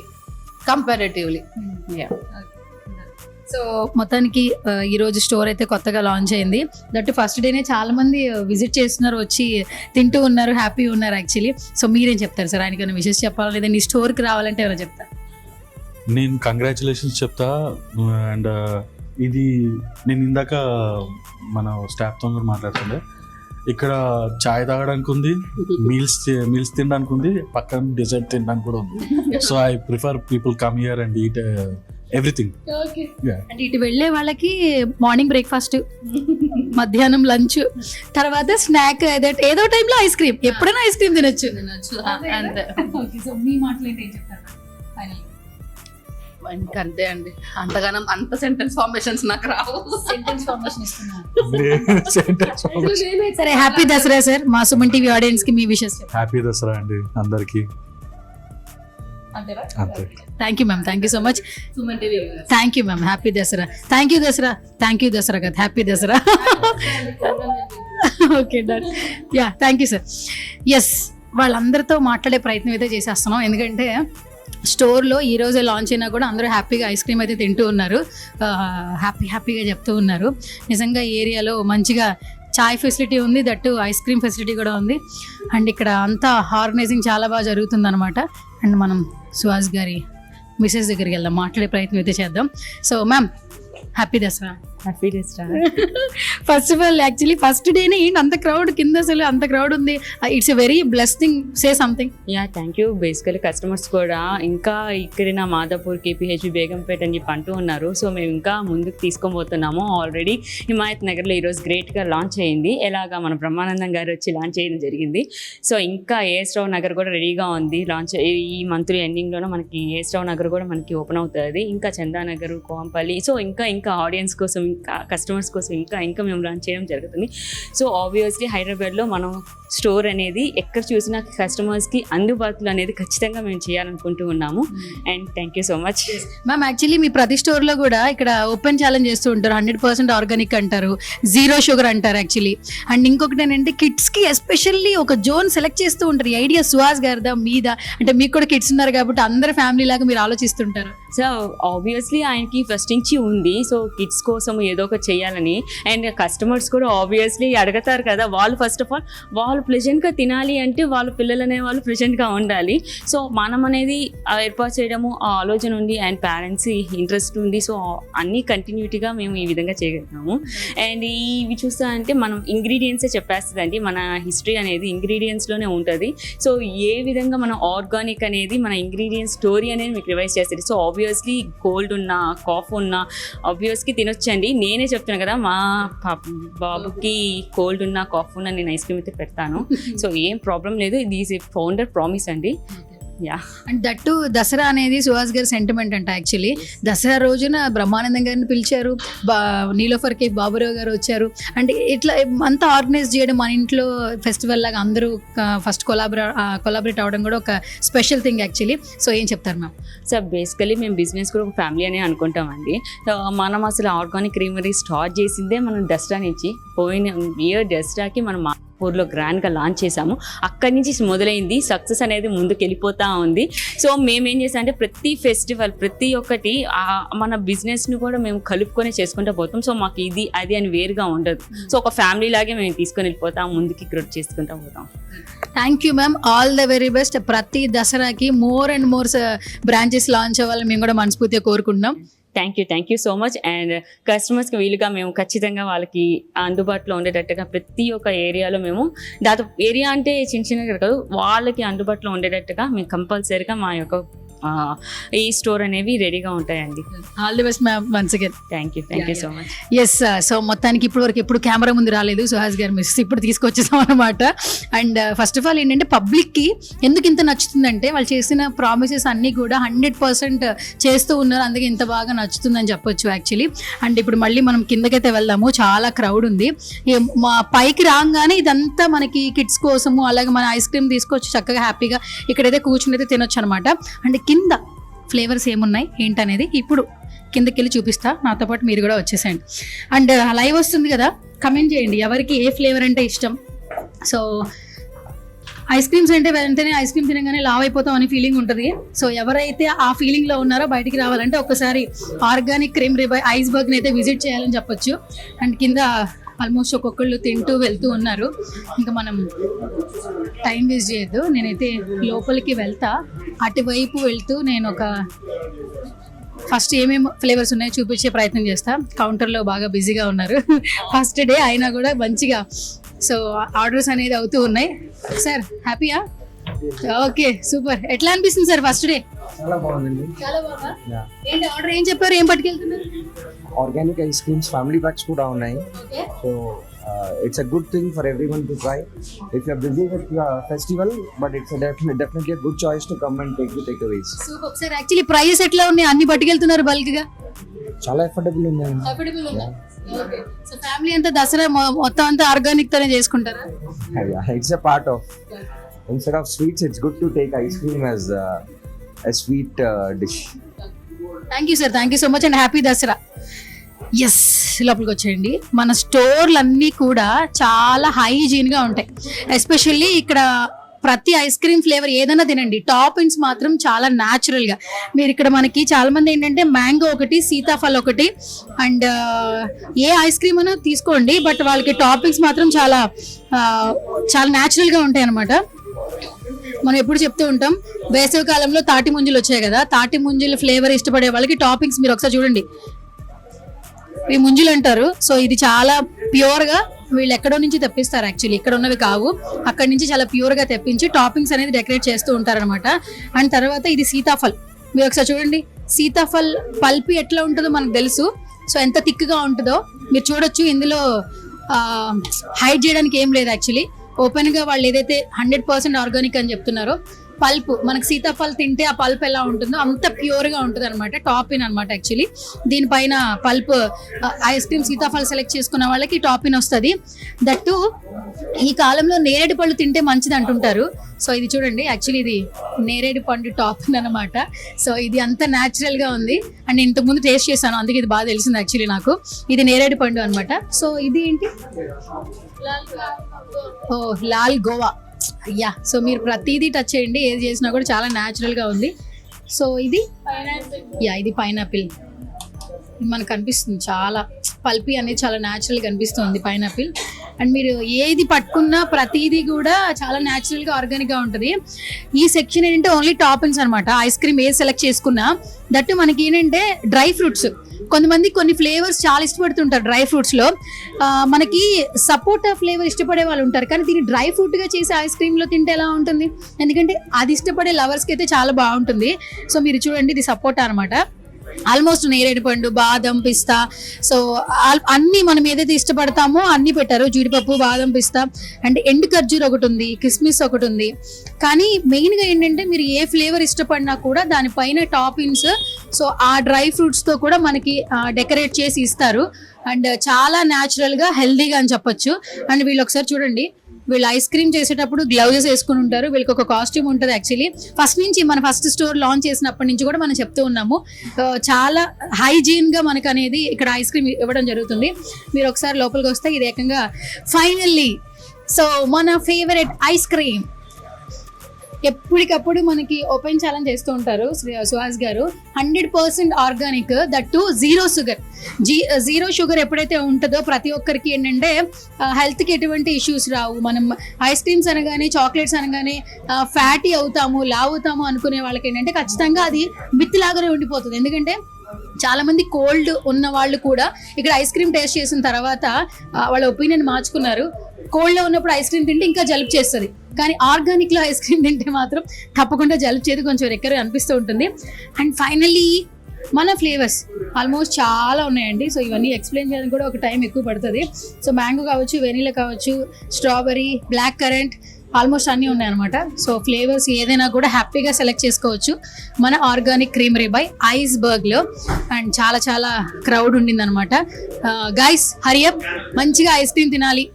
comparatively. So మొత్తానికి ఈ రోజు స్టోర్ అయితే కొత్తగా లాంచ్ అయింది. దట్ ఫస్ట్ డేనే చాలా మంది విజిట్ చేస్తున్నారు, వచ్చి తింటూ ఉన్నారు, హ్యాపీ ఉన్నారు యాక్చువల్లీ. సో మీరేం చెప్తారు సార్? ఆయనకైనా విషెస్ చెప్పాలా, లేదా నీ స్టోర్కి రావాలంటే ఎవరో చెప్తారు? నేను కంగ్రాచులేషన్స్ చెప్తా. అండ్ ఇది నేను ఇందాక మన స్టాఫ్తో కూడా మాట్లాడుతుండే, ఇక్కడ చాయ్ తాగడానికి ఉంది, మీల్స్ తినడానికి ఉంది, పక్కన డెజర్ట్ తినడానికి కూడా ఉంది. So I prefer people come here and eat everything. అంటే ఇటు వెళ్ళే వాళ్ళకి మార్నింగ్ బ్రేక్ఫాస్ట్, మధ్యాహ్నం లంచ్, తర్వాత స్నాక్, ఏదో టైంలో ఐస్ క్రీమ్, ఎప్పుడైనా ఐస్ క్రీమ్ తినొచ్చు. అంతే. సో మీ మాటలు ఏంటి, ఏం చెప్తారు ఫైనల్? ఇంకంతే అండి, అంతగానం అంత సెంటెన్స్ ఫార్మేషన్స్ నాకు రావు. సెంటెన్స్ ఫార్మేషన్ ఇస్తున్నా. సరే, హ్యాపీ దసరా సార్. మా సుమన్ టీవీ ఆడియన్స్ కి మీ విషెస్. హ్యాపీ దసరా అండి అందరికి. అంతే. Thank you ma'am, thank you so much. Thank you ma'am, happy Dasara. Thank you Dasara, thank you Dasara కదా, happy Dasara. Okay done. Yeah, thank you sir. Yes, వాళ్ళందరితో మాట్లాడే ప్రయత్నం అయితే చేసేస్తున్నాం, ఎందుకంటే స్టోర్లో ఈ రోజే లాంచ్ అయినా కూడా అందరూ హ్యాపీగా ఐస్ క్రీమ్ అయితే తింటూ ఉన్నారు, హ్యాపీగా చెప్తూ ఉన్నారు. నిజంగా ఈ ఏరియాలో మంచిగా చాయ్ ఫెసిలిటీ ఉంది, దట్టు ఐస్ క్రీమ్ ఫెసిలిటీ కూడా ఉంది. అండ్ ఇక్కడ అంతా ఆర్గనైజింగ్ చాలా బాగా జరుగుతుంది అనమాట. అండ్ మనం సుహాస్ గారి మిసెస్ దగ్గరికి వెళ్దాం, మాట్లాడే ప్రయత్నం అయితే చేద్దాం. So ma'am, happy Dasara. Happy Dasara. First of all actually first డేనే ఏంటి అంత క్రౌడ్, కింద అసలు అంత క్రౌడ్ ఉంది. It's a very blessing, say something. Yeah, thank you. Basically customers కూడా ఇంకా ఇక్కడ నా మాదాపూర్, కేపీహెచ్, బేగంపేట అని చెప్పి అంటూ ఉన్నారు. సో మేము ఇంకా ముందుకు తీసుకొని ఆల్రెడీ హిమాయత్ నగర్లో ఈరోజు గ్రేట్గా లాంచ్ అయింది. ఎలాగా మన బ్రహ్మానందం గారు వచ్చి లాంచ్ చేయడం జరిగింది. సో ఇంకా ఏఎస్ రావు నగర్ కూడా రెడీగా ఉంది లాంచ్. ఈ మంత్ ఎండింగ్లోనే మనకి ఏఎస్ రావు నగర్ కూడా మనకి ఓపెన్ అవుతుంది. ఇంకా చందానగర్, కోంపల్లి, సో ఇంకా ఆడియన్స్ కోసం, ఇంకా కస్టమర్స్ కోసం ఇంకా మేము లాంచ్ చేయడం జరుగుతుంది. సో ఆబ్వియస్లీ హైదరాబాద్లో మనం స్టోర్ అనేది ఎక్కడ చూసినా కస్టమర్స్కి అందుబాటులో అనేది ఖచ్చితంగా మేము చేయాలనుకుంటూ ఉన్నాము. And thank you so much ma'am. Actually మీ ప్రతి స్టోర్లో కూడా ఇక్కడ ఓపెన్ ఛాలెంజ్ చేస్తూ ఉంటారు, 100% ఆర్గానిక్ అంటారు, 0 షుగర్ అంటారు యాక్చువల్లీ. అండ్ ఇంకొకటి ఏంటంటే కిడ్స్కి ఎస్పెషల్లీ ఒక జోన్ సెలెక్ట్ చేస్తూ ఉంటారు. ఈ ఐడియా సుహాస్ గారిదా మీద? అంటే మీకు కూడా కిడ్స్ ఉన్నారు కాబట్టి అందరు ఫ్యామిలీ లాగా మీరు ఆలోచిస్తుంటారు. సో ఆబ్వియస్లీ ఆయనకి ఫస్ట్ నుంచి ఉంది, సో కిడ్స్ కోసం ఏదో ఒకటి చేయాలని. అండ్ కస్టమర్స్ కూడా ఆబ్వియస్లీ అడుగుతారు కదా, వాళ్ళు ఫస్ట్ ఆఫ్ ఆల్ వాళ్ళు ప్లెజెంట్గా తినాలి అంటే వాళ్ళ పిల్లలు అనే వాళ్ళు ప్లెజెంట్గా ఉండాలి. సో మనం అనేది ఏర్పాటు చేయడము ఆ ఆలోచన ఉంది, అండ్ పేరెంట్స్ ఇంట్రెస్ట్ ఉంది. సో అన్నీ కంటిన్యూటీగా మేము ఈ విధంగా చేయగలుగుతాము. అండ్ ఇవి చూస్తా అంటే మనం ఇంగ్రీడియంట్సే చెప్పేస్తుందండి, మన హిస్టరీ అనేది ఇంగ్రీడియంట్స్లోనే ఉంటుంది. సో ఏ విధంగా మన ఆర్గానిక్ అనేది మన ఇంగ్రీడియంట్స్ స్టోరీ అనేది మీకు రివైజ్ చేస్తుంది. సో ఆబ్వియస్లీ కోల్డ్ ఉన్నా, కాఫ్ ఉన్నా ఆబ్వియస్లీ తినొచ్చండి. నేనే చెప్తున్నాను కదా, మా బాబుకి కోల్డ్ ఉన్నా, కాఫ్ ఉన్నా నేను ఐస్ క్రీమ్ అయితే పెడతాను. సో ఏం ప్రాబ్లం లేదు, ఇది ఈజ్ ఫౌండర్ ప్రామిస్ అండి. యా, అండ్ దట్టు దసరా అనేది సుహాస్ గారి సెంటిమెంట్ అంట. యాక్చువల్లీ దసరా రోజున బ్రహ్మానందం గారిని పిలిచారు, నీలోఫర్ కే బాబురావు గారు వచ్చారు. అంటే ఇట్లా అంతా ఆర్గనైజ్ చేయడం, మన ఇంట్లో ఫెస్టివల్ లాగా అందరూ ఫస్ట్ కొలాబరేట్ అవ్వడం కూడా ఒక స్పెషల్ థింగ్ యాక్చువల్లీ. సో ఏం చెప్తారు మ్యామ్? సో బేసికలీ మేము బిజినెస్ కూడా ఒక ఫ్యామిలీ అనే అనుకుంటామండి. మనం అసలు ఆర్గానిక్ క్రీమరీ స్టార్ట్ చేసిందే మనం దసరా నుంచి. పోయిన ఇయర్ దసరాకి మనం ఊర్లో గ్రాండ్గా లాంచ్ చేసాము. అక్కడి నుంచి మొదలైంది సక్సెస్ అనేది ముందుకు వెళ్ళిపోతూ ఉంది. సో మేమేం చేసాం అంటే ప్రతి ఫెస్టివల్, ప్రతి ఒక్కటి మన బిజినెస్ని కూడా మేము కలుపుకొని చేసుకుంటూ పోతాం. సో మాకు ఇది అది అని వేరుగా ఉండదు. సో ఒక ఫ్యామిలీ లాగే మేము తీసుకొని వెళ్ళిపోతాం, ముందుకి గ్రోత్ చేసుకుంటూ పోతాం. Thank you ma'am, all the very best. ప్రతి దసరాకి more and more branches launch అవ్వాలని మేము కూడా మనస్ఫూర్తిగా కోరుకుంటున్నాం. Thank you so much. And కస్టమర్స్కి వీలుగా మేము ఖచ్చితంగా వాళ్ళకి అందుబాటులో ఉండేటట్టుగా ప్రతి ఒక్క ఏరియాలో మేము దాదాపు ఏరియా అంటే చిన్నగా కాదు, వాళ్ళకి అందుబాటులో ఉండేటట్టుగా మేము కంపల్సరీగా మా యొక్క ఈ స్టోర్ అనేవి రెడీగా ఉంటాయండి. All the best ma'am once again. Thank you so much. Yes, so మొత్తానికి ఇప్పుడు వరకు ఎప్పుడు కెమెరా ముందు రాలేదు సుహాస్ గారు, మిస్ ఇప్పుడు తీసుకొచ్చేసాం అనమాట. అండ్ ఫస్ట్ ఆఫ్ ఆల్ ఏంటంటే పబ్లిక్కి ఎందుకు ఇంత నచ్చుతుందంటే వాళ్ళు చేసిన ప్రామిసెస్ అన్నీ కూడా 100% చేస్తూ ఉన్నారు, అందుకే ఇంత బాగా నచ్చుతుందని చెప్పొచ్చు యాక్చువల్లీ. అండ్ ఇప్పుడు మళ్ళీ మనం కిందకైతే వెళ్దాము, చాలా క్రౌడ్ ఉంది. మా పైకి రాగానే ఇదంతా మనకి కిడ్స్ కోసము, అలాగే మన ఐస్ క్రీమ్ తీసుకొచ్చి చక్కగా హ్యాపీగా ఇక్కడైతే కూర్చుని అయితే తినొచ్చు అనమాట. అండ్ కింద ఫ్లేవర్స్ ఏమున్నాయి ఏంటనేది ఇప్పుడు కిందకి వెళ్ళి చూపిస్తా, నాతో పాటు మీరు కూడా వచ్చేసేయండి. అండ్ లైవ్ వస్తుంది కదా, కమెంట్ చేయండి ఎవరికి ఏ ఫ్లేవర్ అంటే ఇష్టం. సో ఐస్ క్రీమ్స్ అంటే వెంటనే ఐస్ క్రీమ్ తినగానే లావ్ అయిపోతాం అనే ఫీలింగ్ ఉంటుంది. సో ఎవరైతే ఆ ఫీలింగ్లో ఉన్నారో బయటికి రావాలంటే ఒక్కసారి ఆర్గానిక్ క్రీమ్ రిబై ఐస్బర్గ్ని అయితే విజిట్ చేయాలని చెప్పొచ్చు. అండ్ కింద ఆల్మోస్ట్ ఒక్కొక్కళ్ళు తింటూ వెళ్తూ ఉన్నారు. ఇంకా మనం టైం వేస్ట్ చేయొద్దు, నేనైతే లోపలికి వెళ్తా. అటువైపు వెళ్తూ నేను ఒక ఫస్ట్ ఏమేమి ఫ్లేవర్స్ ఉన్నాయో చూపించే ప్రయత్నం చేస్తా. కౌంటర్లో బాగా బిజీగా ఉన్నారు ఫస్ట్ డే అయినా కూడా మంచిగా. సో ఆర్డర్స్ అనేది అవుతూ ఉన్నాయి. సార్ హ్యాపీయా? Okay super. ఎట్లా అనిపిస్తుంది సార్ ఫస్ట్ డే? చాలా బాగుందండి. చాలా బాగా. ఏంటి ఆర్డర్ ఏం చెప్పారు, ఏం పట్టుకెళ్తున్నారు? Organic ice creams family packs కూడా ఉన్నాయి. Okay, so it's a good thing for everyone to try. If you're busy with the festival, but it's definitely a good choice to come and take the takeaways. Super. Sir actually price ఎట్లా ఉన్నాయి? అన్ని పట్టుకెళ్తున్నారు bulk గా? చాలా affordable ఉన్నాయండి. Affordable ఉందా? Okay. So family అంతా దసరా మొత్తం అంతా ఆర్గానిక్ తోనే చేసుకుంటారా? It's a part of, instead of sweets, it's good to take ice cream as a sweet dish. Thank you sir, thank you so much and happy Dasara. Yes, లోపలికి వచ్చేయండి. మన స్టోర్లన్నీ కూడా చాలా హైజీన్గా ఉంటాయి. ఎస్పెషల్లీ ఇక్కడ ప్రతి ఐస్ క్రీమ్ ఫ్లేవర్ ఏదైనా తినండి, టాపింగ్స్ మాత్రం చాలా న్యాచురల్గా. మీరు ఇక్కడ మనకి చాలా మంది ఏంటంటే మ్యాంగో ఒకటి, సీతాఫల్ ఒకటి, అండ్ ఏ ఐస్ క్రీమ్ అయినా తీసుకోండి, బట్ వాళ్ళకి టాపింగ్స్ మాత్రం చాలా చాలా న్యాచురల్గా ఉంటాయి అన్నమాట. మనం ఎప్పుడు చెప్తూ ఉంటాం, వేసవి కాలంలో తాటి ముంజలు వచ్చాయి కదా, తాటి ముంజలు ఫ్లేవర్ ఇష్టపడే వాళ్ళకి టాపింగ్స్ మీరు ఒకసారి చూడండి, ఈ ముంజులు అంటారు. సో ఇది చాలా ప్యూర్గా వీళ్ళు ఎక్కడో నుంచి తెప్పిస్తారు, యాక్చువల్లీ ఇక్కడ ఉన్నవి కావు, అక్కడి నుంచి చాలా ప్యూర్గా తెప్పించి టాపింగ్స్ అనేది డెకరేట్ చేస్తూ ఉంటారనమాట. అండ్ తర్వాత ఇది సీతాఫల్, మీరు ఒకసారి చూడండి. సీతాఫల్ పల్పి ఎట్లా ఉంటుందో మనకు తెలుసు, సో ఎంత థిక్గా ఉంటుందో మీరు చూడొచ్చు. ఇందులో హైడ్ చేయడానికి ఏం లేదు యాక్చువల్లీ. ఓపెన్గా వాళ్ళు ఏదైతే 100% ఆర్గానిక్ అని చెప్తున్నారో, పల్ప్ మనకు సీతాఫల్ తింటే ఆ పల్ప్ ఎలా ఉంటుందో అంత ప్యూర్గా ఉంటుంది అనమాట. టాపిన్ అనమాట యాక్చువల్లీ. దీనిపైన pulp ice cream Sitaphal select చేసుకున్న వాళ్ళకి టాపిన్ వస్తుంది. దట్టు ఈ కాలంలో నేరేడు పళ్ళు తింటే మంచిది అంటుంటారు. సో ఇది చూడండి, యాక్చువల్లీ ఇది నేరేడు పండు టాపిన్ అనమాట. సో ఇది అంత న్యాచురల్గా ఉంది. అండ్ నేను ఇంతకుముందు టేస్ట్ చేశాను, అందుకే ఇది బాగా తెలిసింది యాక్చువల్లీ నాకు. ఇది నేరేడు పండు అనమాట. సో ఇది ఏంటి, ఓ లాల్ గోవా. అయ్యా, సో మీరు ప్రతిదీ టచ్ చేయండి, ఏది చేసినా కూడా చాలా న్యాచురల్గా ఉంది. సో ఇది ఇది పైనాపిల్ మనకు కనిపిస్తుంది, చాలా పల్పి అనేది చాలా న్యాచురల్గా కనిపిస్తుంది పైనాపిల్. అండ్ మీరు ఏది పట్టుకున్నా ప్రతిదీ కూడా చాలా న్యాచురల్గా ఆర్గానిక్గా ఉంటుంది. ఈ సెక్షన్ ఏంటంటే ఓన్లీ టాపింగ్స్ అనమాట. ఐస్ క్రీమ్ ఏది సెలెక్ట్ చేసుకున్నా, దట్టు మనకి ఏంటంటే డ్రై ఫ్రూట్స్, కొంతమంది కొన్ని ఫ్లేవర్స్ చాలా ఇష్టపడుతుంటారు డ్రై ఫ్రూట్స్లో. మనకి సపోటా ఫ్లేవర్ ఇష్టపడే వాళ్ళు ఉంటారు, కానీ దీన్ని డ్రై ఫ్రూట్గా చేసి ఐస్ క్రీమ్లో తింటే ఎలా ఉంటుంది, ఎందుకంటే అది ఇష్టపడే లవర్స్కి అయితే చాలా బాగుంటుంది. సో మీరు చూడండి, ఇది సపోటా అనమాట. ఆల్మోస్ట్ నేరేడు పండు, బాదం, పిస్తా, సో అన్నీ మనం ఏదైతే ఇష్టపడతామో అన్నీ పెట్టారు. జీడిపప్పు, బాదం, పిస్తా, అండ్ ఎండు ఖర్జూర్ ఒకటి ఉంది, కిస్మిస్ ఒకటి ఉంది. కానీ మెయిన్గా ఏంటంటే మీరు ఏ ఫ్లేవర్ ఇష్టపడినా కూడా దానిపైన టాపింగ్స్, సో ఆ డ్రై ఫ్రూట్స్తో కూడా మనకి డెకరేట్ చేసి ఇస్తారు. అండ్ చాలా న్యాచురల్గా హెల్దీగా అని చెప్పొచ్చు. అండ్ వీళ్ళు ఒకసారి చూడండి, వీళ్ళు ఐస్ క్రీమ్ చేసేటప్పుడు గ్లౌజెస్ వేసుకుని ఉంటారు. వీళ్ళకి ఒక కాస్ట్యూమ్ ఉంటుంది యాక్చువల్లీ. ఫస్ట్ నుంచి మన ఫస్ట్ స్టోర్ లాంచ్ చేసినప్పటి నుంచి కూడా మనం చెప్తూ ఉన్నాము, చాలా హైజీన్గా మనకు అనేది ఇక్కడ ఐస్ క్రీమ్ ఇవ్వడం జరుగుతుంది. మీరు ఒకసారి లోపలికి వస్తే ఇది ఏకంగా ఫైనల్లీ సో మన ఫేవరెట్ ఐస్ క్రీమ్ ఎప్పటికప్పుడు మనకి ఓపెన్ ఛాలెంజ్ చేస్తూ ఉంటారు సుహాస్ గారు. 100% organic, that to zero sugar. Zero sugar ఎప్పుడైతే ఉంటుందో ప్రతి ఒక్కరికి ఏంటంటే హెల్త్కి ఎటువంటి ఇష్యూస్ రావు. మనం ఐస్ క్రీమ్స్ అనగానే, చాక్లెట్స్ అనగానే ఫ్యాటీ అవుతాము, లావుతాము అనుకునే వాళ్ళకి ఏంటంటే ఖచ్చితంగా అది మిత్ లాగానే ఉండిపోతుంది. ఎందుకంటే చాలా మంది కోల్డ్ ఉన్న వాళ్ళు కూడా ఇక్కడ ఐస్ క్రీమ్ టేస్ట్ చేసిన తర్వాత వాళ్ళ ఒపీనియన్ మార్చుకున్నారు. కోల్డ్లో ఉన్నప్పుడు ఐస్ క్రీమ్ తింటే ఇంకా జలుబు చేస్తుంది, కానీ ఆర్గానిక్లో ఐస్ క్రీమ్ తింటే మాత్రం తప్పకుండా జలుబు చేదు కొంచెం రెక్కరు అనిపిస్తూ ఉంటుంది. అండ్ ఫైనల్లీ మన ఫ్లేవర్స్ ఆల్మోస్ట్ చాలా ఉన్నాయండి. సో ఇవన్నీ ఎక్స్ప్లెయిన్ చేయడానికి కూడా ఒక టైం ఎక్కువ పడుతుంది. సో మ్యాంగో కావచ్చు, వెనీలా కావచ్చు, స్ట్రాబెరీ, బ్లాక్ కరెంట్, ఆల్మోస్ట్ అన్నీ ఉన్నాయన్నమాట. సో ఫ్లేవర్స్ ఏదైనా కూడా హ్యాపీగా సెలెక్ట్ చేసుకోవచ్చు మన ఆర్గానిక్ క్రీమరీ బై ఐస్బర్గ్లో. అండ్ చాలా చాలా క్రౌడ్ ఉండిందనమాట. గైస్ హరియప్, మంచిగా ఐస్ క్రీమ్ తినాలి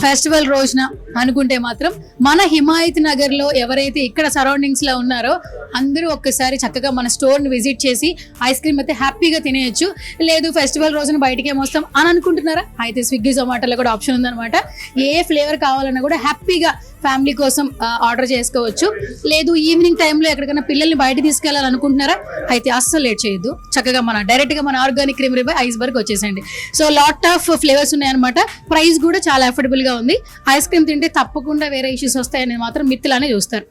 ఫెస్టివల్ రోజున అనుకుంటే మాత్రం మన హిమాయత్ నగర్లో ఎవరైతే ఇక్కడ సరౌండింగ్స్లో ఉన్నారో అందరూ ఒక్కసారి చక్కగా మన స్టోర్ని విజిట్ చేసి ఐస్ క్రీమ్ అయితే హ్యాపీగా తినేయచ్చు. లేదు ఫెస్టివల్ రోజున బయటికి ఏమొస్తాం అని అనుకుంటున్నారా, అయితే స్విగ్గీ జొమాటోలో కూడా ఆప్షన్ ఉందన్నమాట. ఏ ఫ్లేవర్ కావాలన్నా కూడా హ్యాపీగా ఫ్యామిలీ కోసం ఆర్డర్ చేసుకోవచ్చు. లేదు ఈవినింగ్ టైంలో ఎక్కడికైనా పిల్లల్ని బయట తీసుకెళ్ళాలనుకుంటున్నారా, అయితే అస్సలు లేట్ చేయొద్దు, చక్కగా డైరెక్ట్గా మన ఆర్గానిక్ క్రీమరీ బై ఐస్బర్గ్ వచ్చేసండి. సో లాట్ ఆఫ్ ఫ్లేవర్స్ ఉన్నాయన్నమాట. ప్రైస్ కూడా చాలా అఫోర్డబుల్గా ఉంది. ఐస్ క్రీమ్ తింటే తప్పకుండా వేరే ఇష్యూస్ వస్తాయని మాత్రం మిత్తులానే చూస్తారు.